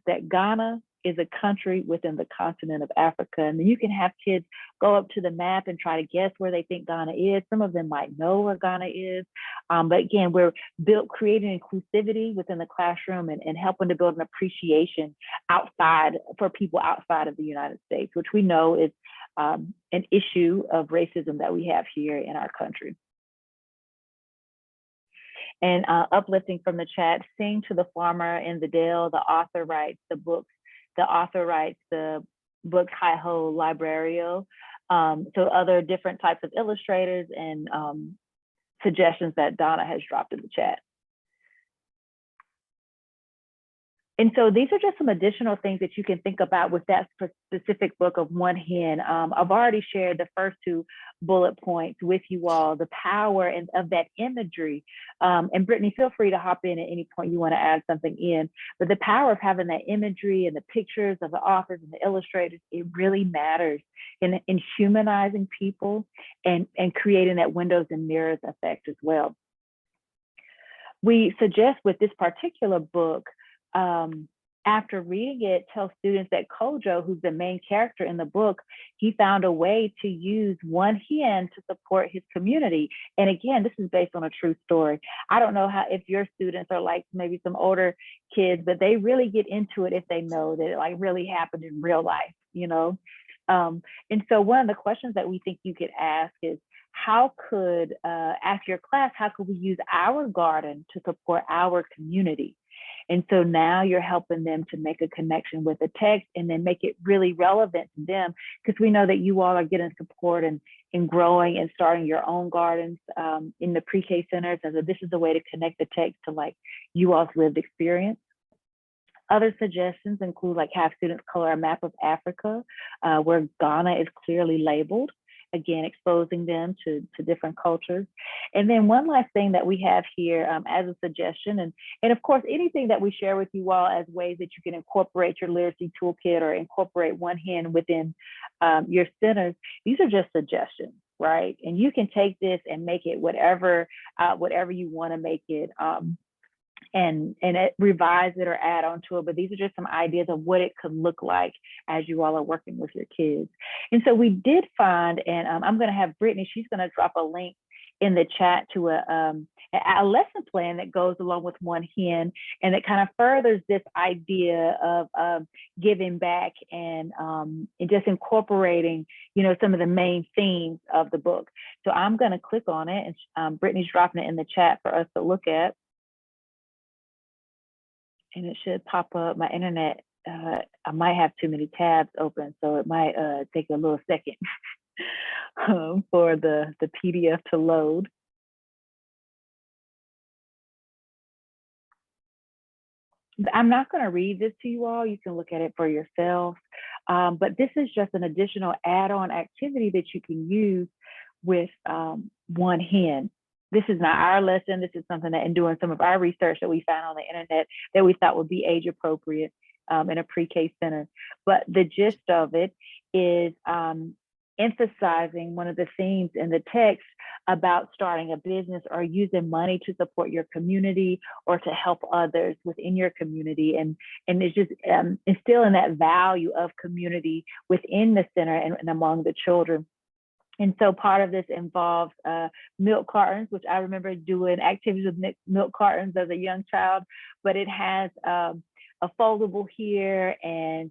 that Ghana is a country within the continent of Africa. And then you can have kids go up to the map and try to guess where they think Ghana is. Some of them might know where Ghana is. But again, we're creating inclusivity within the classroom and helping to build an appreciation for people outside of the United States, which we know is an issue of racism that we have here in our country. And uplifting from the chat, sing to the farmer in the dale, the author writes the books, Hi Ho Librario. So other different types of illustrators and suggestions that Donna has dropped in the chat. And so these are just some additional things that you can think about with that specific book of One Hen. I've already shared the first two bullet points with you all, the power of that imagery. And Brittany, feel free to hop in at any point you want to add something in. But the power of having that imagery and the pictures of the authors and the illustrators, it really matters in humanizing people and creating that windows and mirrors effect as well. We suggest with this particular book, after reading it, tell students that Kojo, who's the main character in the book, he found a way to use one hen to support his community. And again, this is based on a true story. I don't know if your students are like maybe some older kids, but they really get into it if they know that it like really happened in real life, And so one of the questions that we think you could ask is, how could, ask your class, how could we use our garden to support our community? And so now you're helping them to make a connection with the text and then make it really relevant to them, because we know that you all are getting support and growing and starting your own gardens in the pre-K centers. And so this is a way to connect the text to like you all's lived experience. Other suggestions include like have students color a map of Africa where Ghana is clearly labeled. Again, exposing them to different cultures. And then one last thing that we have here as a suggestion, and of course, anything that we share with you all as ways that you can incorporate your literacy toolkit or incorporate One Hen within your centers, these are just suggestions, right? And you can take this and make it whatever you want to make it. And revise it or add on to it. But these are just some ideas of what it could look like as you all are working with your kids. And so we did find, and I'm going to have Brittany, she's going to drop a link in the chat to a lesson plan that goes along with One Hen, and it kind of furthers this idea of giving back and just incorporating, some of the main themes of the book. So I'm going to click on it, and Brittany's dropping it in the chat for us to look at. And it should pop up. My internet, I might have too many tabs open, so it might take a little second for the PDF to load. I'm not going to read this to you all. You can look at it for yourself. But this is just an additional add-on activity that you can use with One Hen. This is not our lesson. This is something that in doing some of our research that we found on the internet that we thought would be age appropriate in a pre-K center. But the gist of it is emphasizing one of the themes in the text about starting a business or using money to support your community or to help others within your community. And it's just instilling that value of community within the center and among the children. And so part of this involves milk cartons, which I remember doing activities with milk cartons as a young child, but it has a foldable here and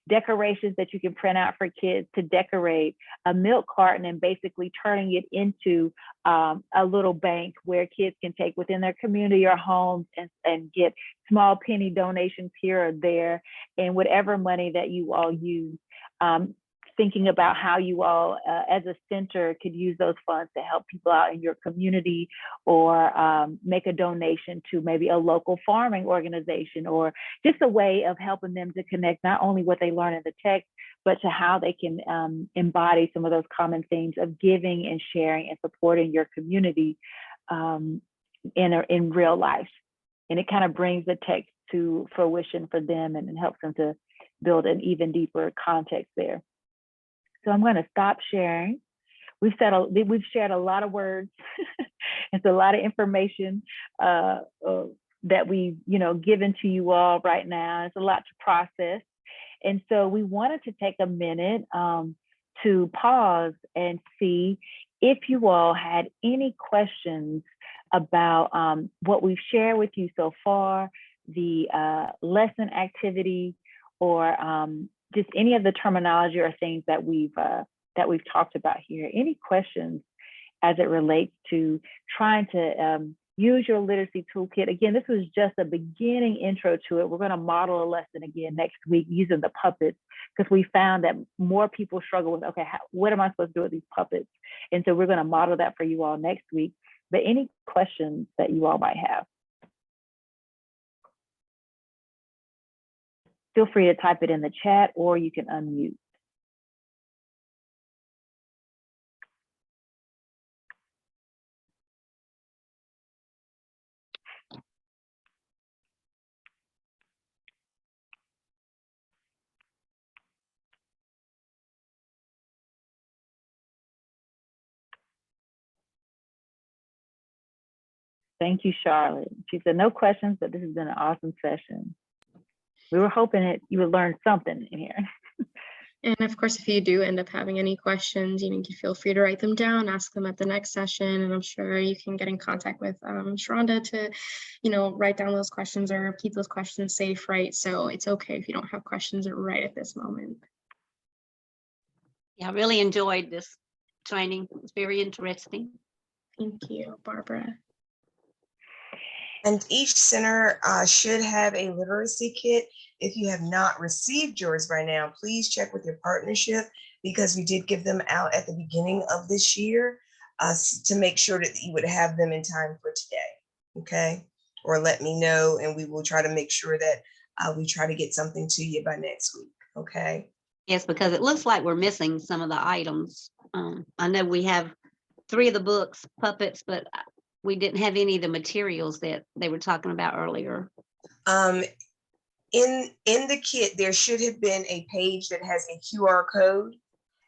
decorations that you can print out for kids to decorate a milk carton, and basically turning it into a little bank where kids can take within their community or homes and get small penny donations here or there, and whatever money that you all use. Thinking about how you all, as a center, could use those funds to help people out in your community, or make a donation to maybe a local farming organization, or just a way of helping them to connect not only what they learn in the text, but to how they can embody some of those common themes of giving and sharing and supporting your community in real life. And it kind of brings the text to fruition for them and helps them to build an even deeper context there. So I'm going to stop sharing. We've shared a lot of words. It's a lot of information that we've given to you all right now. It's a lot to process. And so we wanted to take a minute to pause and see if you all had any questions about what we've shared with you so far, the lesson activity, or just any of the terminology or things that we've talked about here. Any questions as it relates to trying to use your literacy toolkit? Again, this was just a beginning intro to it. We're going to model a lesson again next week using the puppets, because we found that more people struggle with, okay, what am I supposed to do with these puppets? And so we're going to model that for you all next week. But any questions that you all might have, feel free to type it in the chat, or you can unmute. Thank you, Charlotte. She said, no questions, but this has been an awesome session. We were hoping that you would learn something in here. And of course, if you do end up having any questions, you feel free to write them down, ask them at the next session, and I'm sure you can get in contact with Sharonda to, write down those questions or keep those questions safe, right? So it's okay if you don't have questions right at this moment. Yeah, I really enjoyed this training. It was very interesting. Thank you, Barbara. And each center should have a literacy kit. If you have not received yours by now, please check with your partnership, because we did give them out at the beginning of this year to make sure that you would have them in time for today, okay? Or let me know, and we will try to make sure that we try to get something to you by next week, okay? Yes, because it looks like we're missing some of the items. I know we have 3 of the books, puppets, but we didn't have any of the materials that they were talking about earlier. In the kit, there should have been a page that has a QR code.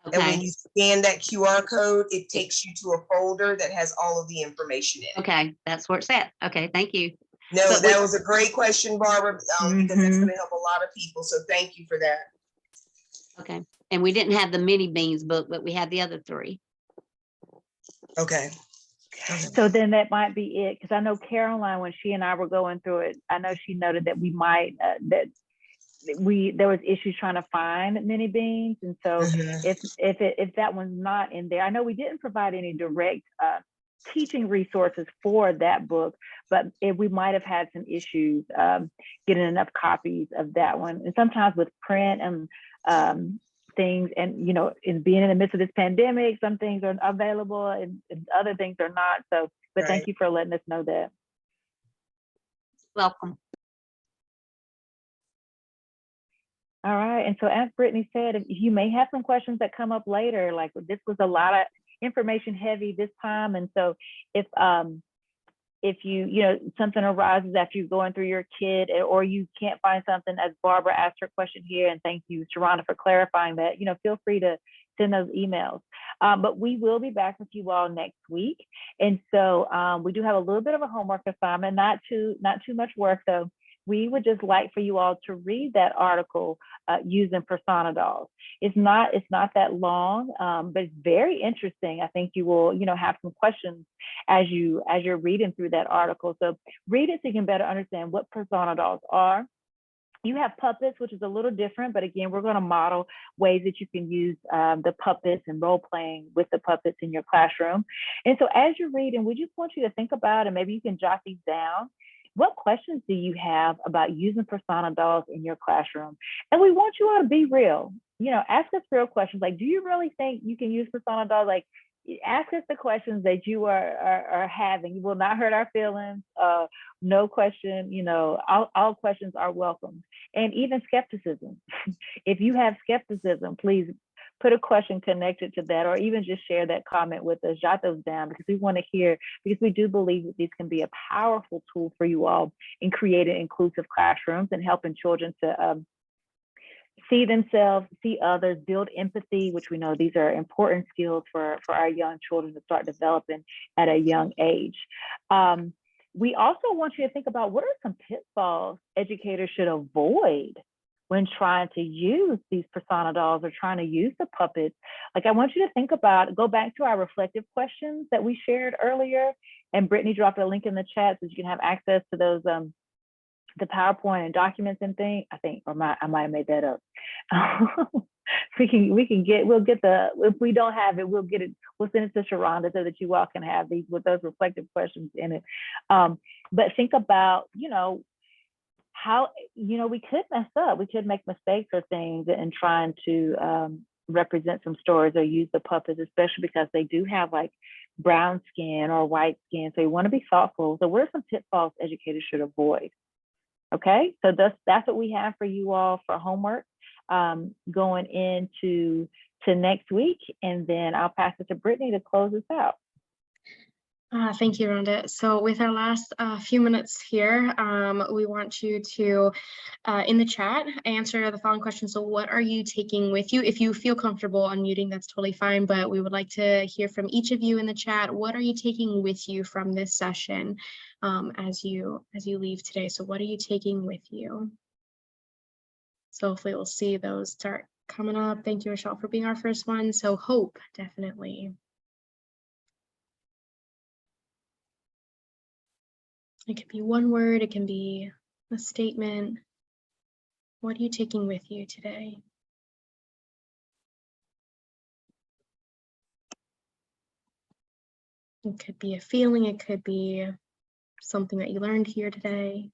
Okay. And when you scan that QR code, it takes you to a folder that has all of the information in it. Okay, that's where it's at. Okay, thank you. No, but that was a great question, Barbara, because it's going to help a lot of people. So thank you for that. Okay, and we didn't have the mini beans book, but we had the other 3. Okay. So then that might be it, because I know Caroline, when she and I were going through it, I know she noted that we might there was issues trying to find mini beans, and so if that one's not in there, I know we didn't provide any direct teaching resources for that book, but we might have had some issues getting enough copies of that one. And sometimes with print and things, and in being in the midst of this pandemic, some things are available and other things are not. So, but Thank you for letting us know that. Welcome. All right, and so as Brittany said, if you may have some questions that come up later, like this was a lot of information heavy this time, and so if you something arises after you're going through your kit, or you can't find something, as Barbara asked her question here, and thank you, Sharonda, for clarifying that, feel free to send those emails. But we will be back with you all next week. And so we do have a little bit of a homework assignment, not too much work though. We would just like for you all to read that article using persona dolls. It's not that long, but it's very interesting. I think you will, have some questions as you're reading through that article. So read it so you can better understand what persona dolls are, You have puppets, which is a little different, but again, we're going to model ways that you can use the puppets and role playing with the puppets in your classroom. And so as you're reading, we just want you to think about, and maybe you can jot these down, what questions do you have about using persona dolls in your classroom? And we want you all to be real. You know, ask us real questions. Like, do you really think you can use persona dolls? Like, ask us the questions that you are having. You will not hurt our feelings. No question, you know, all questions are welcome. And even skepticism. If you have skepticism, please put a question connected to that, or even just share that comment with us. Jot those down, because we want to hear, because we do believe that these can be a powerful tool for you all in creating inclusive classrooms and helping children to see themselves, see others, build empathy, which we know these are important skills for our young children to start developing at a young age. We also want you to think about, what are some pitfalls educators should avoid when trying to use these persona dolls or trying to use the puppets? Like, I want you to think about, go back to our reflective questions that we shared earlier, and Brittany dropped a link in the chat so you can have access to those, the PowerPoint and documents and things. I think, or I might have made that up. We'll get the, if we don't have it, we'll get it, we'll send it to Sharonda so that you all can have these with those reflective questions in it. But think about, you know, how, you know, we could mess up, we could make mistakes or things in trying to represent some stories or use the puppets, especially because they do have like brown skin or white skin. So you want to be thoughtful. So what are some pitfalls educators should avoid? Okay, so that's what we have for you all for homework going into next week. And then I'll pass it to Brittany to close us out. Thank you, Rhonda. So with our last few minutes here, we want you to, in the chat, answer the following question. So what are you taking with you? If you feel comfortable unmuting, that's totally fine, but we would like to hear from each of you in the chat. What are you taking with you from this session as you leave today? So what are you taking with you? So hopefully we'll see those start coming up. Thank you, Rochelle, for being our first one. So hope, definitely. It could be one word, it can be a statement. What are you taking with you today? It could be a feeling, it could be something that you learned here today.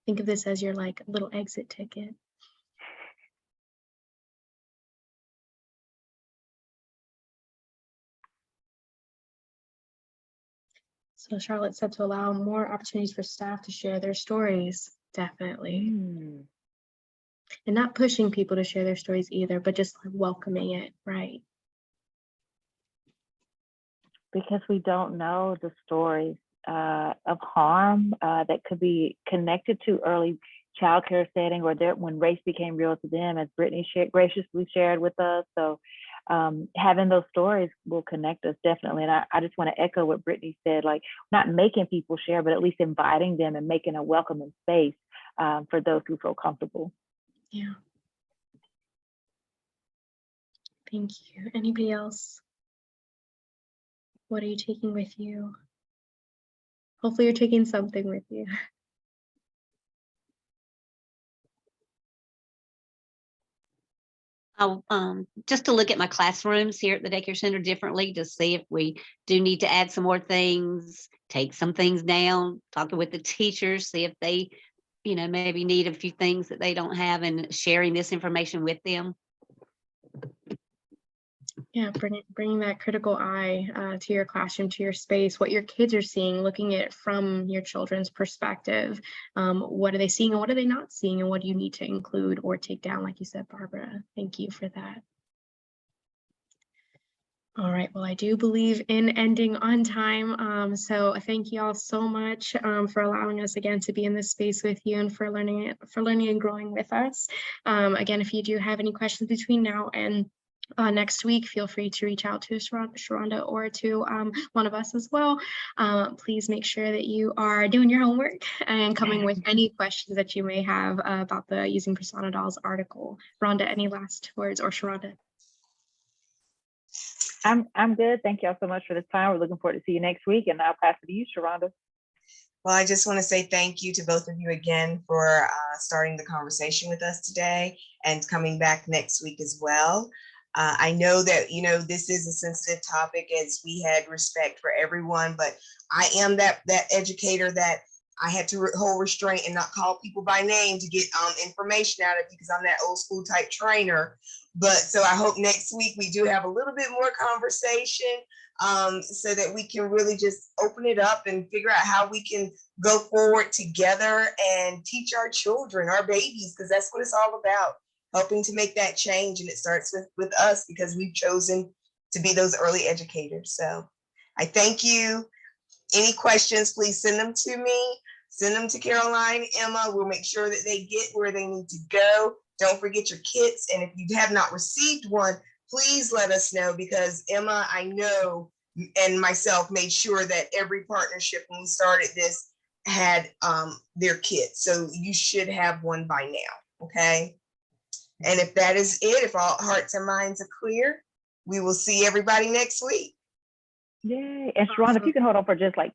Think of this as your like little exit ticket. So Charlotte said to allow more opportunities for staff to share their stories, definitely. And not pushing people to share their stories either, but just like welcoming it, right? Because we don't know the stories of harm that could be connected to early childcare setting, or when race became real to them, as Brittany graciously shared with us. So having those stories will connect us definitely. And I just want to echo what Brittany said, like not making people share, but at least inviting them and making a welcoming space for those who feel comfortable. Yeah. Thank you. Anybody else? What are you taking with you? Hopefully you're taking something with you. Just to look at my classrooms here at the daycare center differently, to see if we do need to add some more things, take some things down, talking with the teachers, see if they, you know, maybe need a few things that they don't have, and sharing this information with them. Yeah, bringing that critical eye to your classroom, to your space, what your kids are seeing, looking at it from your children's perspective. What are they seeing and what are they not seeing, and what do you need to include or take down, like you said, Barbara. Thank you for that. All right, well, I do believe in ending on time. So thank you all so much for allowing us again to be in this space with you, and for learning and growing with us. Again, if you do have any questions between now and next week, feel free to reach out to Sharonda or to one of us as well. Please make sure that you are doing your homework and coming with any questions that you may have about the Using Persona Dolls article. Rhonda, any last words, or Sharonda? I'm good. Thank y'all so much for this time. We're looking forward to see you next week, and I'll pass it to you, Sharonda. Well, I just want to say thank you to both of you again for starting the conversation with us today and coming back next week as well. I know that, this is a sensitive topic as we had respect for everyone, but I am that educator that I had to hold restraint and not call people by name to get information out of you because I'm that old school type trainer. But so I hope next week we do have a little bit more conversation so that we can really just open it up and figure out how we can go forward together and teach our children, our babies, because that's what it's all about, helping to make that change. And it starts with us because we've chosen to be those early educators. So I thank you. Any questions, please send them to me. Send them to Caroline, Emma. We'll make sure that they get where they need to go. Don't forget your kits. And if you have not received one, please let us know because Emma, I know, and myself made sure that every partnership when we started this had their kits. So you should have one by now, okay? And if that is it, if all hearts and minds are clear, we will see everybody next week. Yay. And Sharonda, if you can hold on for just like